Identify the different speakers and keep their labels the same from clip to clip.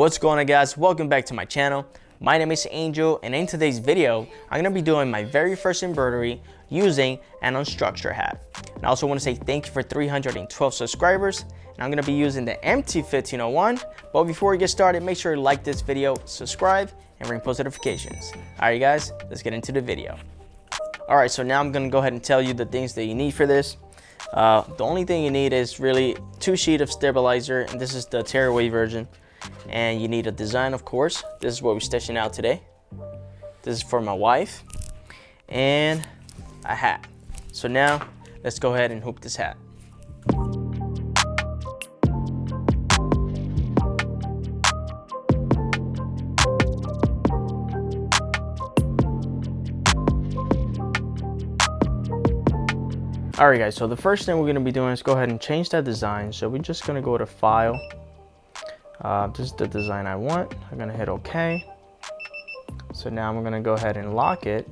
Speaker 1: What's going on, guys? Welcome back to my channel. My name is Angel, and in today's video I'm going to be doing my very first embroidery using an unstructured hat. And I also want to say thank you for 312 subscribers, and I'm going to be using the MT1501. But before we get started, make sure to like this video, subscribe, and ring post notifications. Alright guys, let's get into the video. Alright, so now I'm going to go ahead and tell you the things that you need for this. The only thing you need is really 2 sheets of stabilizer, and this is the tearaway version. And you need a design, of course. This is what we're stitching out today. This is for my wife. And a hat. So now let's go ahead and hoop this hat. Alright guys, so the first thing we're going to be doing is go ahead and change that design. So we're just going to go to File. This is the design I want. I'm going to hit OK. So now I'm going to go ahead and lock it.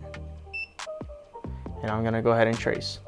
Speaker 1: And I'm going to go ahead and trace.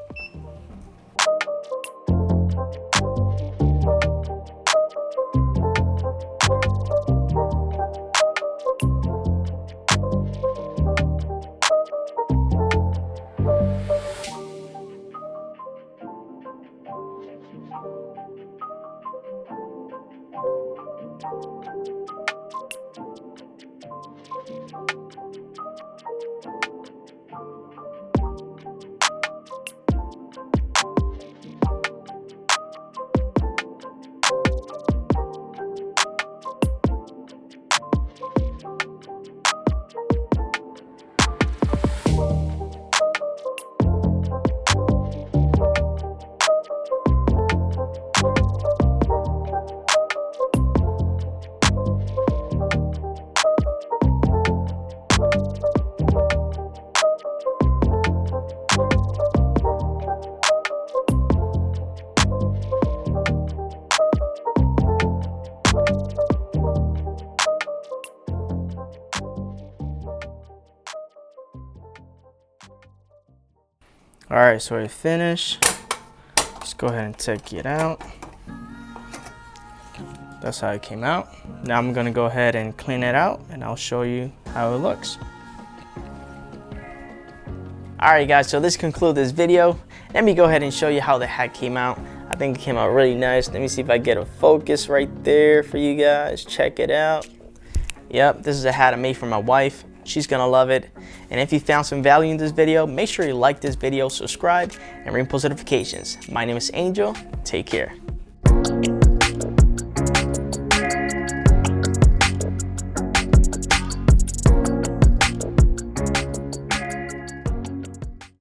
Speaker 1: Alright, so I finished. Just go ahead and take it out. That's how it came out. Now I'm gonna go ahead and clean it out, and I'll show you how it looks. Alright guys, so this concludes this video. Let me go ahead and show you how the hat came out. I think it came out really nice. Let me see if I get a focus right there for you guys. Check it out. Yep, this is a hat I made for my wife. She's gonna love it. And if you found some value in this video, make sure you like this video, subscribe, and ring post notifications. My name is Angel. Take care.